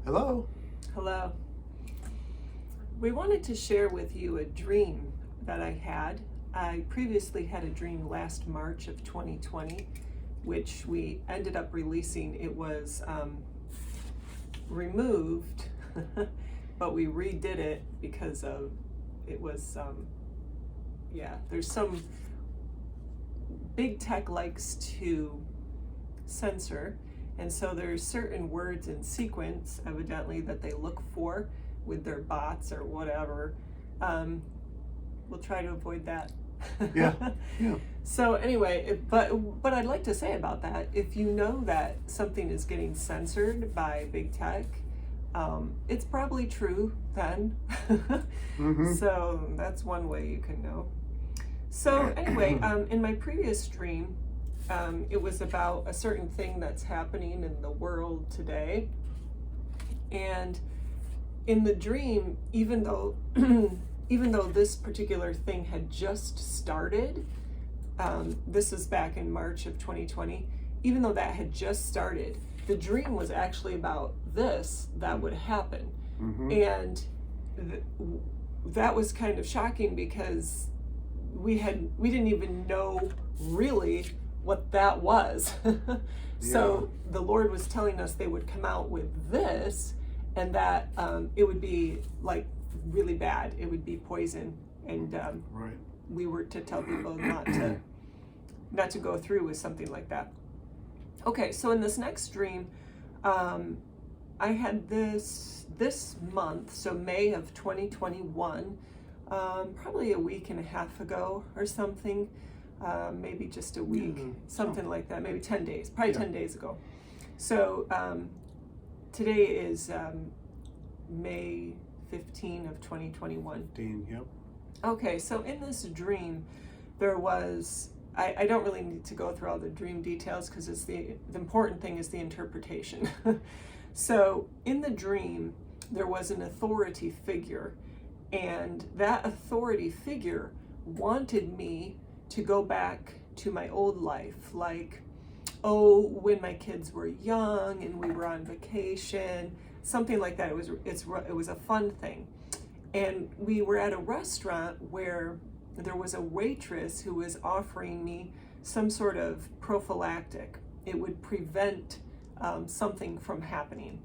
Hello. Hello. We wanted to share with you a dream that I had. I previously had a dream last March of 2020, which we ended up releasing. It was removed, but we redid it because of it was, there's some big tech likes to censor. And so there's certain words in sequence, evidently, that they look for with their bots or whatever. We'll try to avoid that. Yeah. So anyway, but I'd like to say about that, if you know that something is getting censored by big tech, it's probably true then. Mm-hmm. So that's one way you can know. So anyway, in my previous dream, it was about a certain thing that's happening in the world today. And in the dream, even though this particular thing had just started, this is back in March of 2020, even though that had just started, the dream was actually about this that would happen. Mm-hmm. And that was kind of shocking because we didn't even know really what that was. So the Lord was telling us they would come out with this, and that it would be like really bad. It would be poison, and Right. we were to tell people not to go through with something like that. Okay, so in this next dream, I had this month, so May of 2021, probably a week and a half ago or something. Maybe just a week, something like that, maybe 10 days, probably 10 days ago. So today is May 15 of 2021. Yep. Okay, so in this dream, there was, I don't really need to go through all the dream details because it's the important thing is the interpretation. So in the dream, there was an authority figure, and that authority figure wanted me to go back to my old life, like, when my kids were young and we were on vacation, something like that. It was a fun thing. And we were at a restaurant where there was a waitress who was offering me some sort of prophylactic. It would prevent something from happening.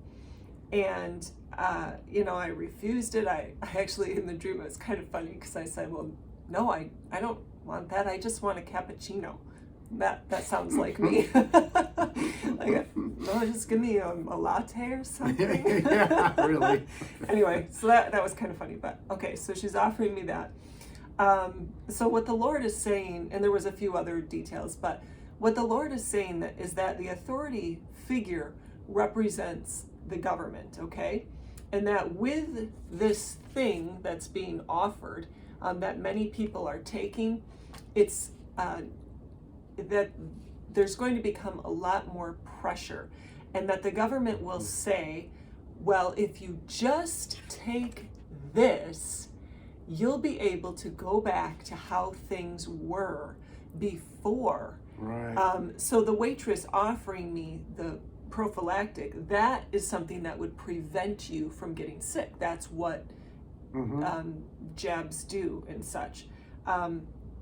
And, I refused it. I actually, in the dream, it was kind of funny because I said, well, no, I don't want that. I just want a cappuccino. That sounds like me. Like, no, just give me a latte or something. Yeah, really. Anyway, so that was kind of funny. But okay, so she's offering me that. So what the Lord is saying, and there was a few other details, but what the Lord is saying is that the authority figure represents the government, okay? And that with this thing that's being offered, that many people are taking, it's that there's going to become a lot more pressure, and that the government will say, well, if you just take this, you'll be able to go back to how things were before. Right. So the waitress offering me the prophylactic, that is something that would prevent you from getting sick. That's what jabs do and such.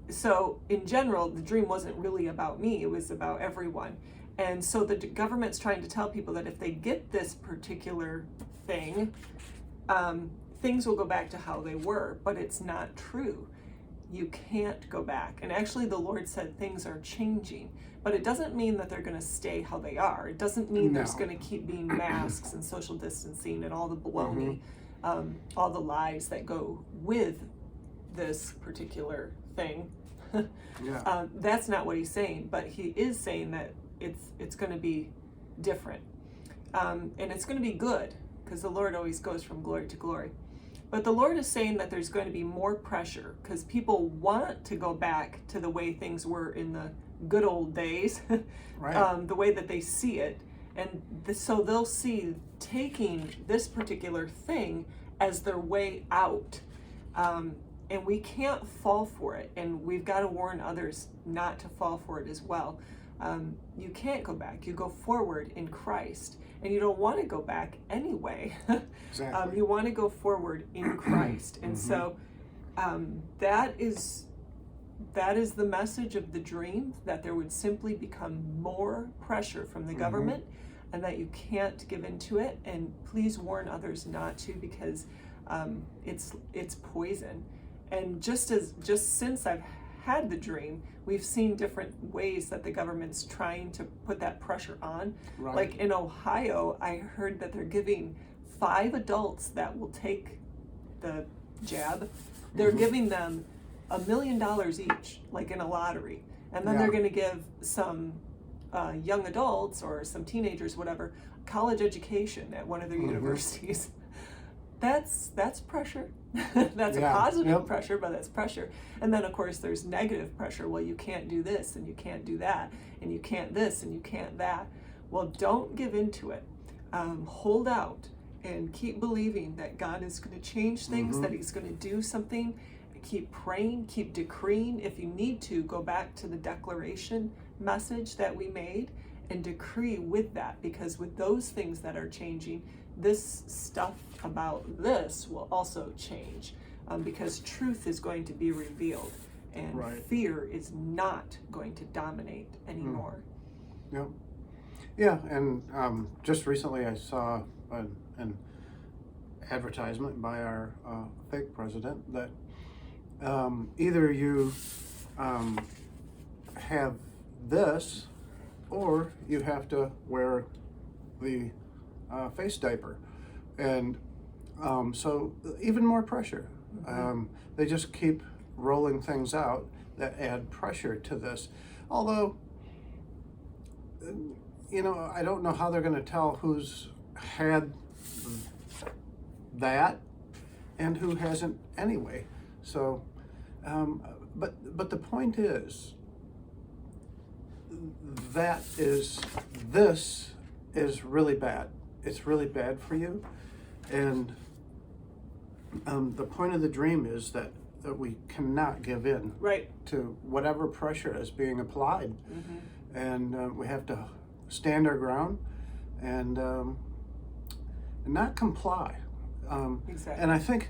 So in general, the dream wasn't really about me, it was about everyone. And so the government's trying to tell people that if they get this particular thing, things will go back to how they were, but it's not true. You can't go back. And actually the Lord said things are changing, but it doesn't mean that they're going to stay how they are. It doesn't mean there's going to keep being masks and social distancing and all the baloney, all the lies that go with this particular thing. That's not what he's saying, but he is saying that it's going to be different, and it's going to be good, because the Lord always goes from glory to glory. But the Lord is saying that there's going to be more pressure because people want to go back to the way things were in the good old days, Right. the way that they see it, and so they'll see taking this particular thing as their way out. And we can't fall for it, and we've got to warn others not to fall for it as well. You can't go back. You go forward in Christ. and you don't want to go back anyway. Exactly. You want to go forward in Christ. And so that is the message of the dream, that there would simply become more pressure from the government, and that you can't give into it. And please warn others not to, because it's poison. And just since I've had the dream, we've seen different ways that the government's trying to put that pressure on. Right. Like in Ohio, I heard that they're giving 5 adults that will take the jab, they're giving them $1 million each, like in a lottery. And then they're going to give some young adults or some teenagers, whatever, college education at one of their universities. That's pressure. That's a positive pressure, but that's pressure. And then of course there's negative pressure. Well, you can't do this and you can't do that, and you can't this and you can't that. Well, don't give into it. Hold out and keep believing that God is going to change things, that he's going to do something. Keep praying, keep decreeing. If you need to, go back to the declaration message that we made and decree with that, because with those things that are changing, this stuff about this will also change, because truth is going to be revealed, and fear is not going to dominate anymore. Yeah, and just recently I saw an advertisement by our fake president that either you have this, or you have to wear the face diaper, and so even more pressure. They just keep rolling things out that add pressure to this. Although, I don't know how they're going to tell who's had that and who hasn't anyway. So, but the point is, this is really bad. It's really bad for you, and the point of the dream is that we cannot give in to whatever pressure is being applied, and we have to stand our ground and not comply. Exactly. And I think,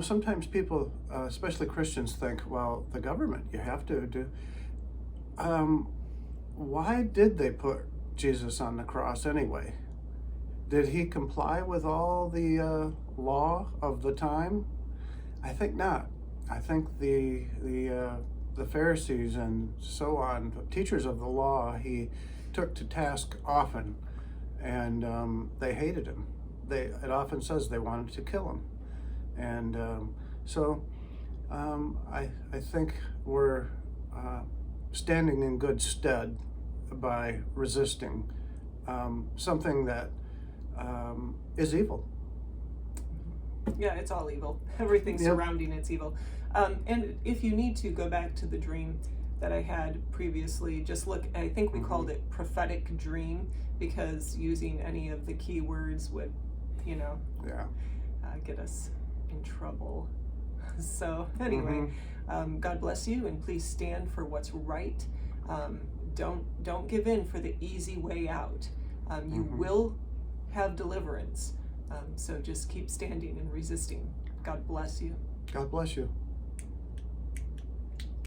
sometimes people, especially Christians, think, well, the government, you have to do. Why did they put Jesus on the cross anyway? Did he comply with all the law of the time? I think not. I think the Pharisees and so on, teachers of the law, he took to task often, and they hated him. It often says they wanted to kill him, and so I think we're standing in good stead by resisting something that is evil. Yeah, it's all evil. Everything surrounding it's evil. And if you need to, go back to the dream that I had previously. Just look, I think we called it prophetic dream, because using any of the keywords would, get us in trouble. So anyway, God bless you, and please stand for what's right. Don't give in for the easy way out. You will have deliverance. So just keep standing and resisting. God bless you. God bless you.